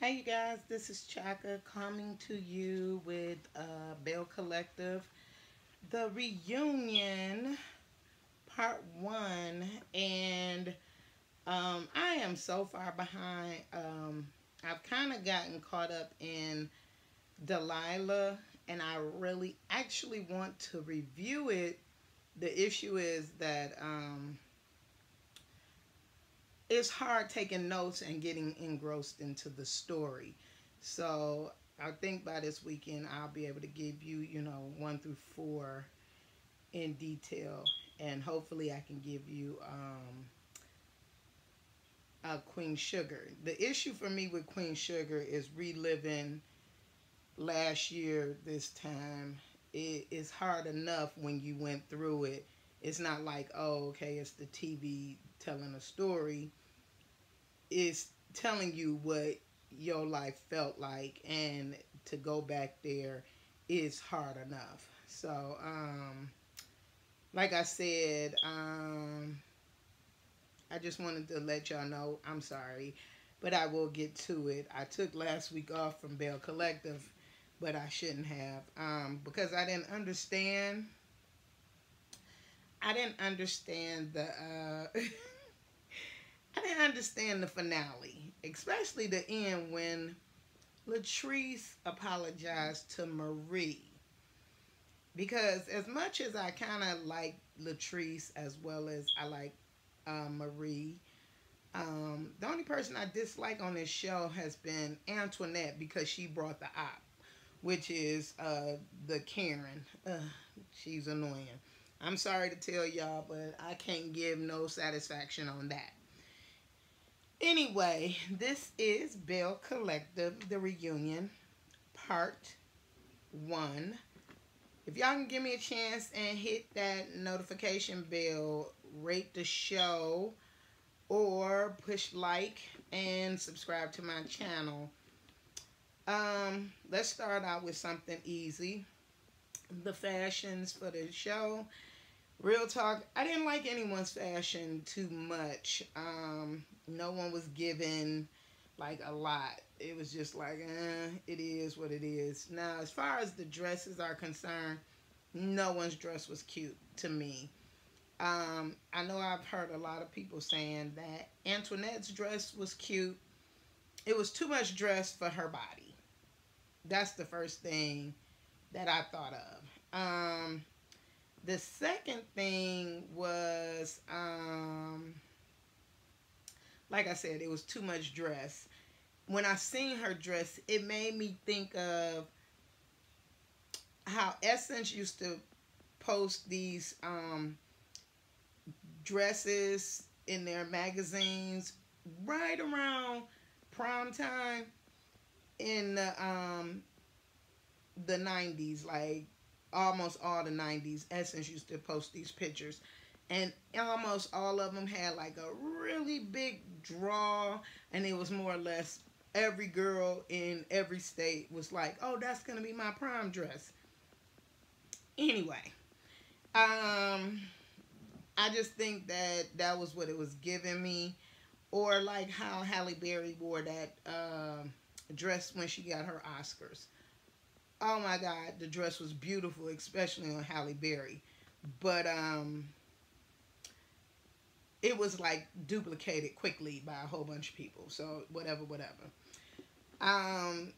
Hey you guys, this is Chaka coming to you with Belle Collective, the reunion part one, and I am so far behind. I've kind of gotten caught up in Delilah, and I really actually want to review it. The issue is that it's hard taking notes and getting engrossed into the story. So I think by this weekend I'll be able to give you, one through four in detail, and hopefully I can give you Queen Sugar. The issue for me with Queen Sugar is reliving last year this time. It is hard enough when you went through it. It's not like, oh, okay, it's the TV telling a story. It's telling you what your life felt like, and to go back there is hard enough. So like I said, I just wanted to let y'all know I'm sorry, but I will get to it. I took last week off from Belle Collective, but I shouldn't have, because I didn't understand the I didn't understand the finale, especially the end when Latrice apologized to Marie. Because as much as I kind of like Latrice as well as I like Marie, the only person I dislike on this show has been Antoinette, because she brought the op, which is the Karen. She's annoying. I'm sorry to tell y'all, but I can't give no satisfaction on that. Anyway, this is Belle Collective, the reunion, part one. If y'all can give me a chance and hit that notification bell, rate the show, or push like and subscribe to my channel. Let's start out with something easy. The fashions for the show. Real talk, I didn't like anyone's fashion too much. No one was given like a lot. It was just like, it is what it is. Now, as far as the dresses are concerned, no one's dress was cute to me. I know I've heard a lot of people saying that Antoinette's dress was cute. It was too much dress for her body. That's the first thing that I thought of. The second thing was, like I said, it was too much dress. When I seen her dress, it made me think of how Essence used to post these dresses in their magazines right around prom time in the 90s, like almost all the 90s. Essence used to post these pictures, and almost all of them had like a really big draw, and it was more or less every girl in every state was like, oh, that's gonna be my prom dress. Anyway, I just think that that was what it was giving me. Or like how Halle Berry wore that dress when she got her Oscars. Oh my God, the dress was beautiful, especially on Halle Berry. But it was like duplicated quickly by a whole bunch of people. So whatever, whatever. Um,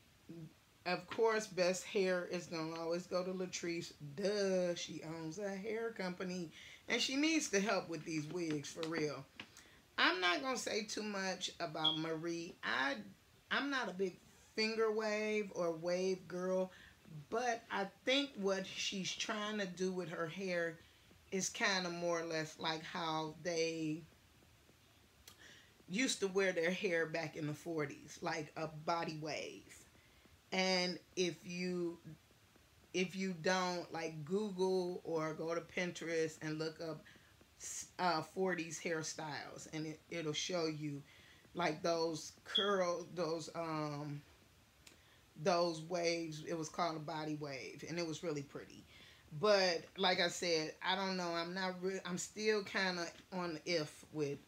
of course, best hair is gonna always go to Latrice. Duh, she owns a hair company, and she needs to help with these wigs for real. I'm not gonna say too much about Marie. I'm not a big finger wave or wave girl, but I think what she's trying to do with her hair is kind of more or less like how they used to wear their hair back in the 40s, like a body wave. And if you don't, like, Google or go to Pinterest and look up 40s hairstyles, and it'll show you like those curl those waves. It was called a body wave, and it was really pretty. But like I said, I don't know. I'm still kind of on the if with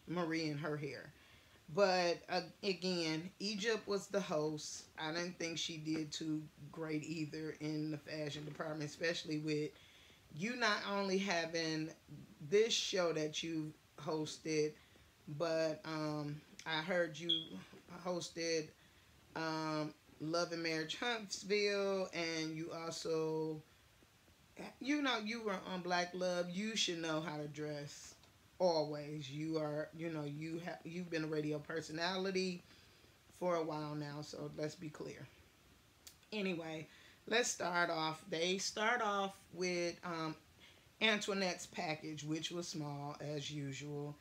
Marie and her hair. But again, Egypt was the host. I didn't think she did too great either in the fashion department, especially with you not only having this show that you hosted, but I heard you hosted um, Love and Marriage Huntsville, and you also, you were on Black Love. You should know how to dress. Always, you are. You've been a radio personality for a while now. So let's be clear. Anyway, let's start off. They start off with Antoinette's package, which was small as usual.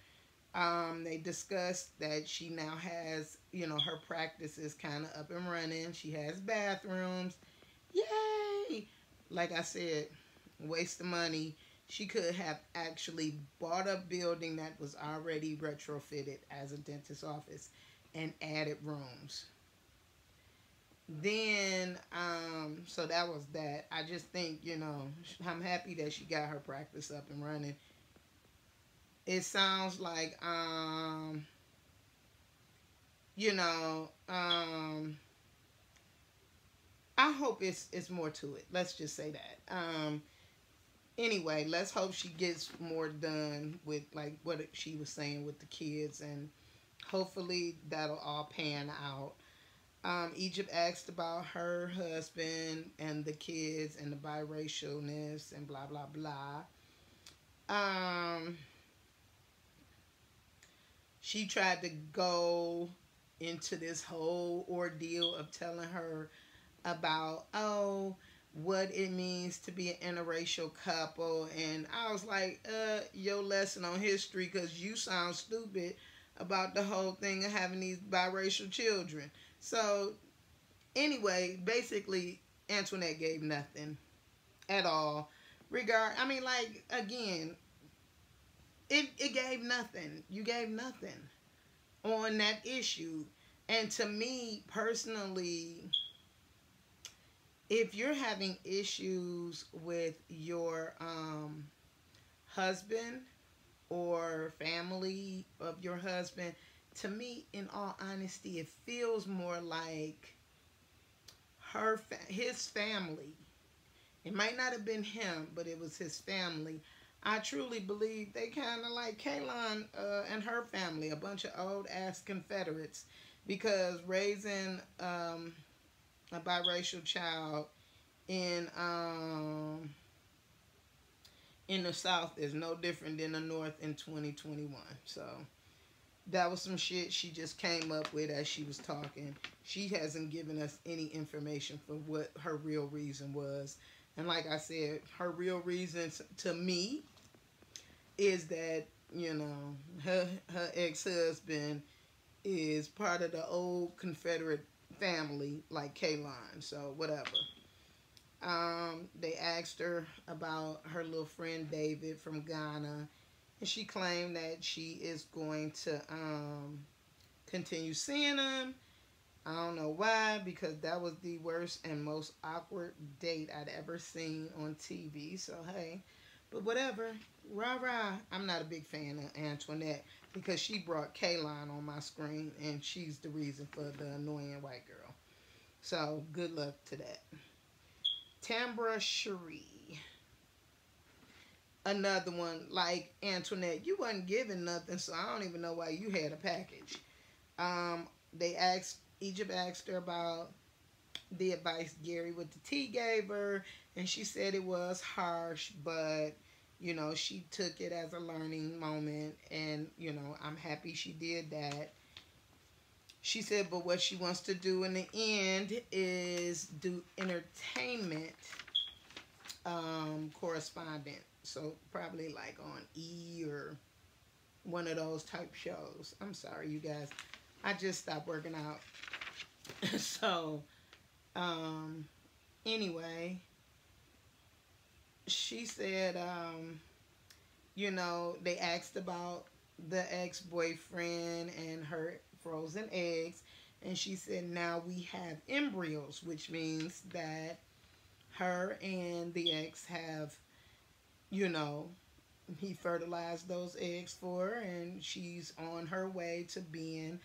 They discussed that she now has, her practice is kind of up and running. She has bathrooms. Yay! Like I said, waste of money. She could have actually bought a building that was already retrofitted as a dentist's office and added rooms. Then, so that was that. I just think, I'm happy that she got her practice up and running. It sounds like, you know, I hope it's more to it. Let's just say that. Anyway, let's hope she gets more done with like what she was saying with the kids, and hopefully that'll all pan out. Egypt asked about her husband and the kids and the biracialness and blah blah blah. Um, she tried to go into this whole ordeal of telling her about what it means to be an interracial couple, and I was like, your lesson on history, because you sound stupid about the whole thing of having these biracial children. So anyway, basically Antoinette gave nothing at all. I mean, like, again, it gave nothing. You gave nothing on that issue. And to me personally, if you're having issues with your husband or family of your husband, to me, in all honesty, it feels more like his family. It might not have been him, but it was his family. I truly believe they kind of like Kaylon and her family, a bunch of old ass Confederates, because raising a biracial child in the South is no different than the North in 2021. So that was some shit she just came up with as she was talking. She hasn't given us any information for what her real reason was. And like I said, her real reason to me is that, her ex-husband is part of the old Confederate family like Kaylon. So whatever. They asked her about her little friend David from Ghana, and she claimed that she is going to continue seeing him. I don't know why, because that was the worst and most awkward date I'd ever seen on TV. So hey, but whatever. Rah rah. I'm not a big fan of Antoinette because she brought Kaylon on my screen, and she's the reason for the annoying white girl. So good luck to that. Tambra Cherie. Another one like Antoinette. You wasn't giving nothing, so I don't even know why you had a package. Egypt asked her about the advice Gary with the tea gave her, and she said it was harsh, but she took it as a learning moment, and I'm happy she did that. She said, but what she wants to do in the end is do entertainment correspondent. So probably like on E or one of those type shows. I'm sorry, you guys. I just stopped working out. So, anyway, she said, they asked about the ex-boyfriend and her frozen eggs, and she said now we have embryos, which means that her and the ex have, he fertilized those eggs for her, and she's on her way to being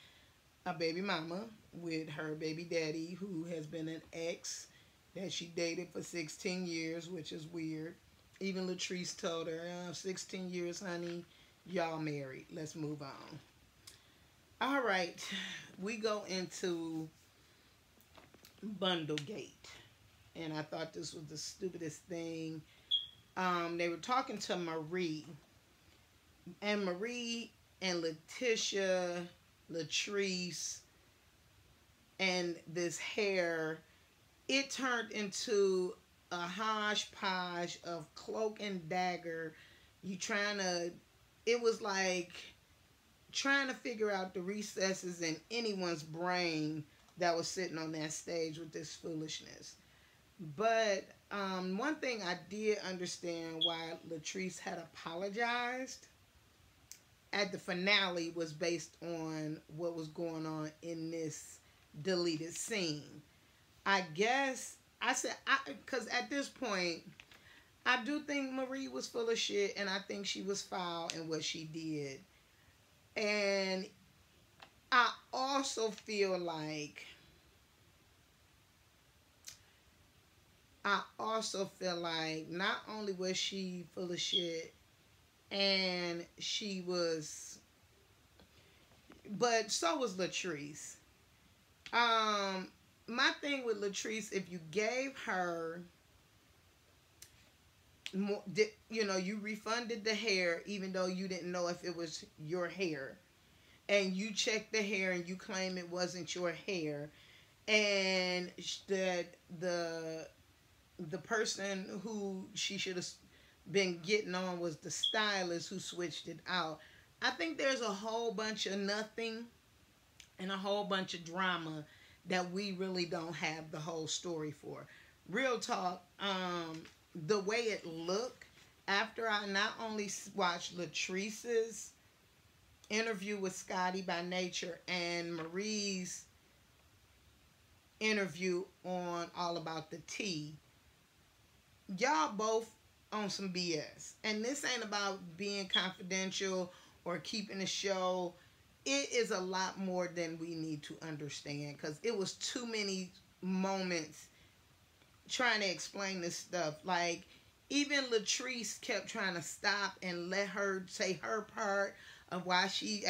a baby mama with her baby daddy, who has been an ex that she dated for 16 years, which is weird. Even Latrice told her, 16 years, honey, y'all married. Let's move on. All right, we go into Bundlegate. And I thought this was the stupidest thing. They were talking to Marie. And Marie and Letitia, Latrice, and this hair, it turned into a hodgepodge of Cloak and Dagger. It was like trying to figure out the recesses in anyone's brain that was sitting on that stage with this foolishness. But one thing I did understand why Latrice had apologized at the finale was based on what was going on in this deleted scene. I guess I said, because at this point, I do think Marie was full of shit, and I think she was foul in what she did. And I also feel like not only was she full of shit, and she was, but so was Latrice. My thing with Latrice, if you gave her more, you refunded the hair, even though you didn't know if it was your hair, and you checked the hair and you claim it wasn't your hair, and that the person who she should have been getting on was the stylist who switched it out. I think there's a whole bunch of nothing and a whole bunch of drama that we really don't have the whole story for. Real talk, the way it looked after I not only watched Latrice's interview with Scotty by Nature and Marie's interview on All About the Tea, y'all both on some BS. And this ain't about being confidential or keeping the show. It is a lot more than we need to understand, because it was too many moments trying to explain this stuff. Like, even Latrice kept trying to stop and let her say her part of why she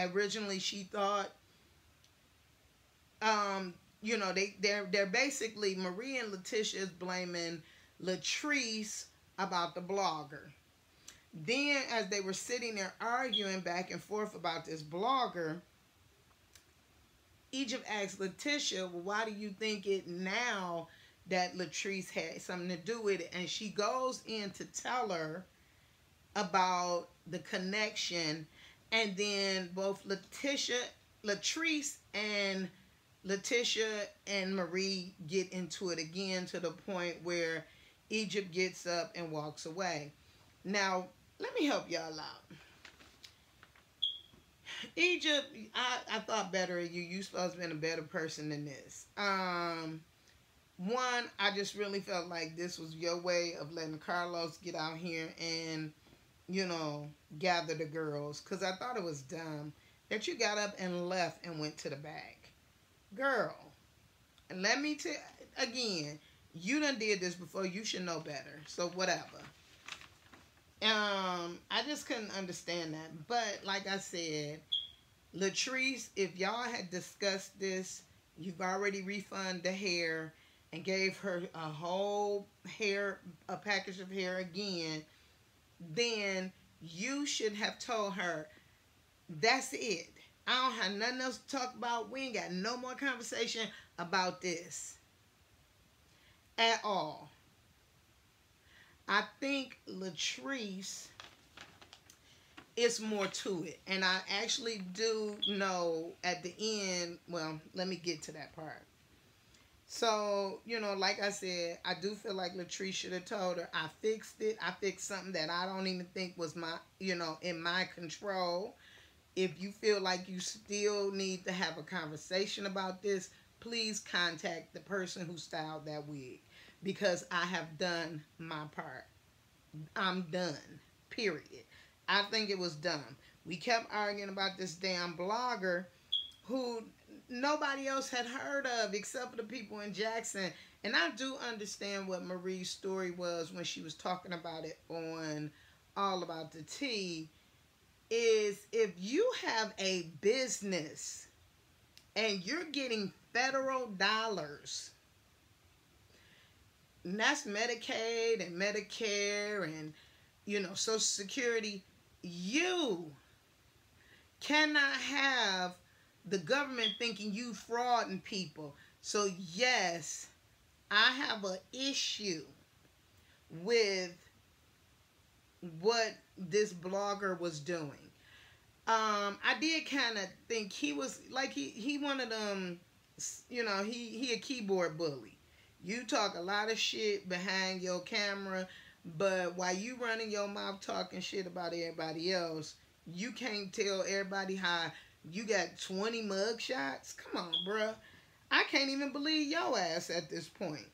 thought, they're basically, Marie and Letitia is blaming Latrice about the blogger. Then, as they were sitting there arguing back and forth about this blogger, Egypt asked Letitia, well, why do you think it now that Latrice had something to do with it? And she goes in to tell her about the connection. And then both Latrice and Letitia and Marie get into it again, to the point where Egypt gets up and walks away. Now, let me help y'all out. Egypt, I thought better of you. You supposed to be a better person than this. One, I just really felt like this was your way of letting Carlos get out here and, gather the girls. Because I thought it was dumb that you got up and left and went to the back. Girl, and let me tell again, you done did this before. You should know better. So whatever. I just couldn't understand that. But like I said, Latrice, if y'all had discussed this, you've already refunded the hair and gave her a package of hair again, then you should have told her, that's it. I don't have nothing else to talk about. We ain't got no more conversation about this at all. I think Latrice, it's more to it. And I actually do know at the end, well, let me get to that part. So, like I said, I do feel like Latrice should have told her, I fixed it. I fixed something that I don't even think was in my control. If you feel like you still need to have a conversation about this, please contact the person who styled that wig, because I have done my part. I'm done. Period. I think it was dumb. We kept arguing about this damn blogger who nobody else had heard of except for the people in Jackson. And I do understand what Marie's story was when she was talking about it on All About the Tea. Is if you have a business and you're getting federal dollars, and that's Medicaid and Medicare and, Social Security, you cannot have the government thinking you frauding people. So yes, I have an issue with what this blogger was doing. I did kind of think he was like he one of them, he a keyboard bully. You talk a lot of shit behind your camera, but while you running your mouth talking shit about everybody else, you can't tell everybody how you got 20 mug shots. Come on, bruh. I can't even believe your ass at this point.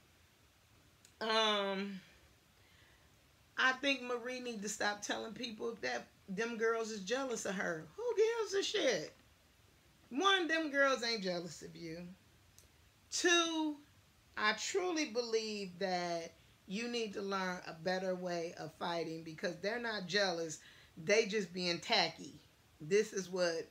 I think Marie need to stop telling people that them girls is jealous of her. Who gives a shit? One, them girls ain't jealous of you. Two, I truly believe that you need to learn a better way of fighting because they're not jealous. They just being tacky. This is what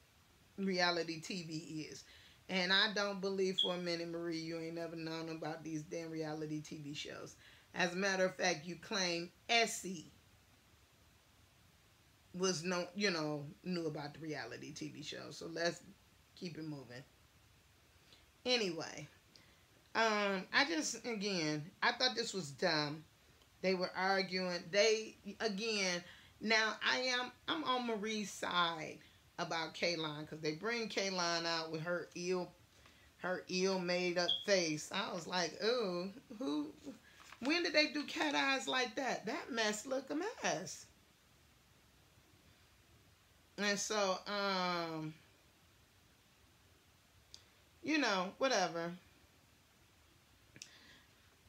reality TV is. And I don't believe for a minute, Marie, you ain't never known about these damn reality TV shows. As a matter of fact, you claim Essie was knew about the reality TV show. So let's keep it moving. Anyway, I thought this was dumb. They were arguing. Now I'm on Marie's side about Kaylon because they bring Kaylon out with her ill made up face. I was like, ooh, when did they do cat eyes like that? That mess look a mess. And so, whatever.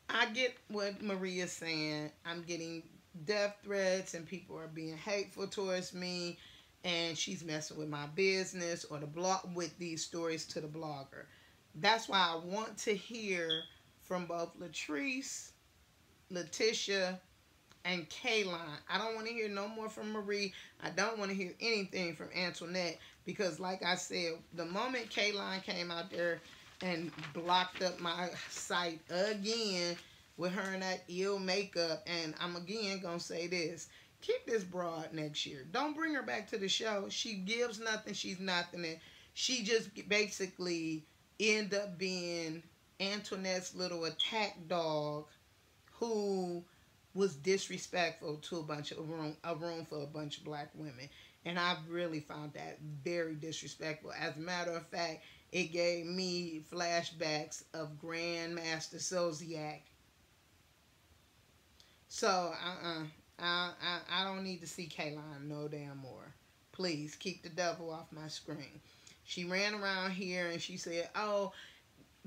I get what Maria's saying. I'm getting death threats and people are being hateful towards me and she's messing with my business or the blog with these stories to the blogger. That's why I want to hear from both Latrice, Letitia, and Kaylon. I don't want to hear no more from Marie. I don't want to hear anything from Antoinette because like I said, the moment Kaylon came out there and blocked up my site again with her and that ill makeup, and I'm again gonna say this, keep this broad next year. Don't bring her back to the show. She gives nothing, she's nothing, and she just basically end up being Antoinette's little attack dog who was disrespectful to a room for a bunch of black women. And I really found that very disrespectful. As a matter of fact, it gave me flashbacks of Grandmaster Zodiac. So, I don't need to see Kaylon no damn more. Please, keep the devil off my screen. She ran around here and she said, oh,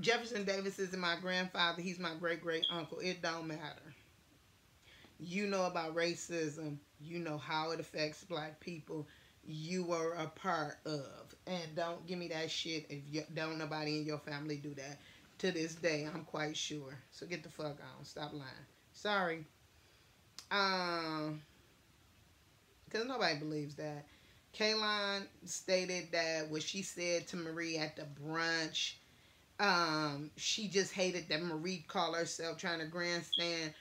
Jefferson Davis isn't my grandfather. He's my great-great-uncle. It don't matter. You know about racism. You know how it affects black people. You were a part of. And don't give me that shit if don't nobody in your family do that. To this day, I'm quite sure. So get the fuck on. Stop lying. Sorry. Because nobody believes that. Kaylon stated that what she said to Marie at the brunch, she just hated that Marie called herself trying to grandstand.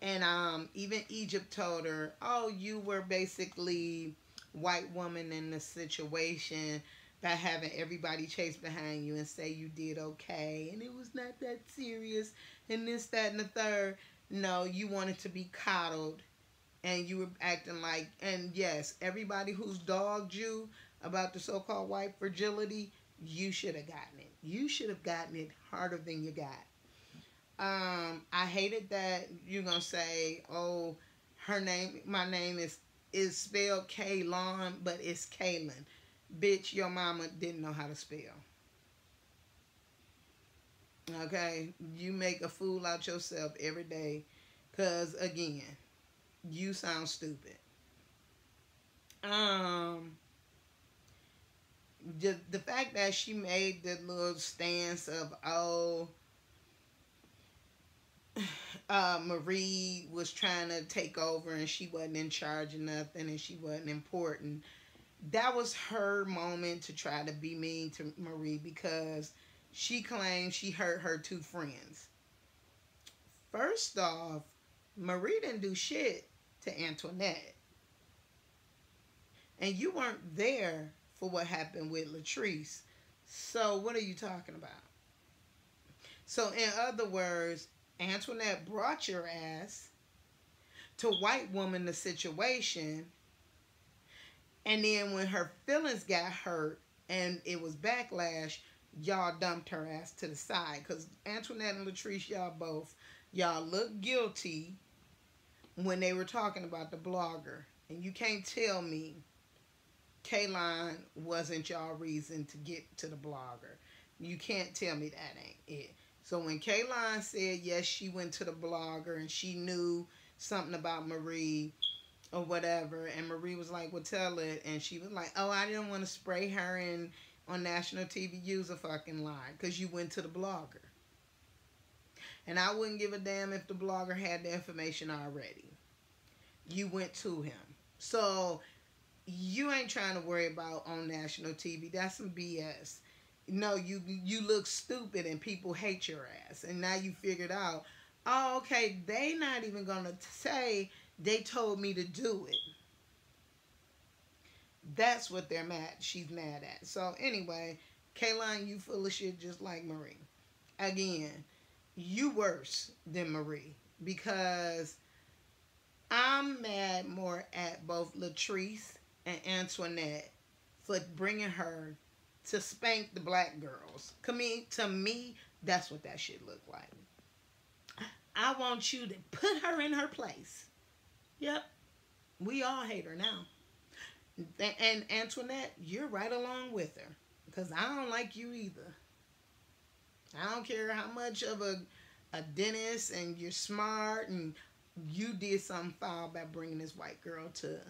And even Egypt told her, oh, you were basically white woman in the situation by having everybody chase behind you and say you did okay. And it was not that serious. And this, that, and the third. No, you wanted to be coddled. And you were acting like, and yes, everybody who's dogged you about the so-called white fragility, you should have gotten it. You should have gotten it harder than you got. I hated that you're going to say, oh, my name is spelled Kaylon, but it's Kaylin. Bitch, your mama didn't know how to spell. Okay? You make a fool out yourself every day because, again, you sound stupid. the fact that she made the little stance of, oh, Marie was trying to take over and she wasn't in charge of nothing and she wasn't important. That was her moment to try to be mean to Marie because she claimed she hurt her two friends. First off, Marie didn't do shit to Antoinette. And you weren't there for what happened with Latrice. So what are you talking about? So in other words, Antoinette brought your ass to white woman the situation, and then when her feelings got hurt and it was backlash, y'all dumped her ass to the side. Because Antoinette and Latrice, y'all look guilty when they were talking about the blogger. And you can't tell me Kaylin wasn't y'all reason to get to the blogger. You can't tell me that ain't it. So when Kaylin said yes, she went to the blogger and she knew something about Marie or whatever, and Marie was like, well, tell it, and she was like, oh, I didn't want to spray her in on national TV. Use a fucking lie because you went to the blogger. And I wouldn't give a damn if the blogger had the information already. You went to him. So you ain't trying to worry about on national TV. That's some BS. No, you look stupid and people hate your ass. And now you figured out, oh, okay, they not even going to say they told me to do it. That's what they're mad. She's mad at. So anyway, Kaylin, you full of shit just like Marie. Again, you worse than Marie because I'm mad more at both Latrice and Antoinette for bringing her to spank the black girls. To me, that's what that shit looked like. I want you to put her in her place. Yep. We all hate her now. And Antoinette, you're right along with her. Because I don't like you either. I don't care how much of a dentist and you're smart and you did something foul by bringing this white girl to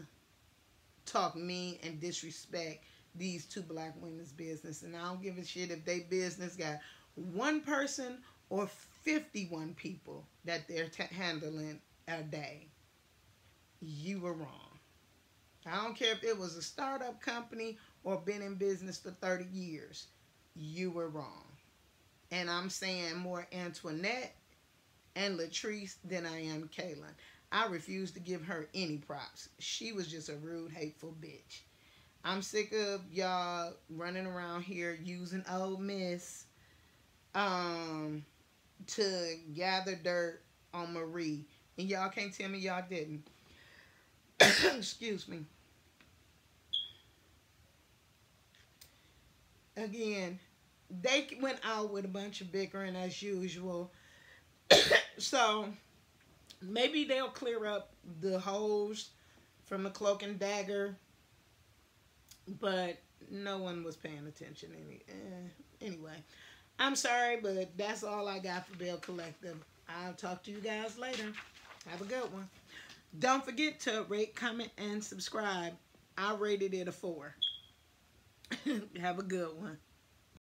talk mean and disrespect these two black women's business. And I don't give a shit if they business got one person or 51 people that they're handling a day. You were wrong. I don't care if it was a startup company or been in business for 30 years. You were wrong. And I'm saying more Antoinette and Latrice than I am Kaylin. I refuse to give her any props. She was just a rude, hateful bitch. I'm sick of y'all running around here using Old Miss to gather dirt on Marie. And y'all can't tell me y'all didn't. Excuse me. Again, they went out with a bunch of bickering as usual. So maybe they'll clear up the holes from the Cloak and Dagger. But no one was paying attention anyway. I'm sorry, but that's all I got for Belle Collective. I'll talk to you guys later. Have a good one. Don't forget to rate, comment, and subscribe. I rated it a 4. Have a good one.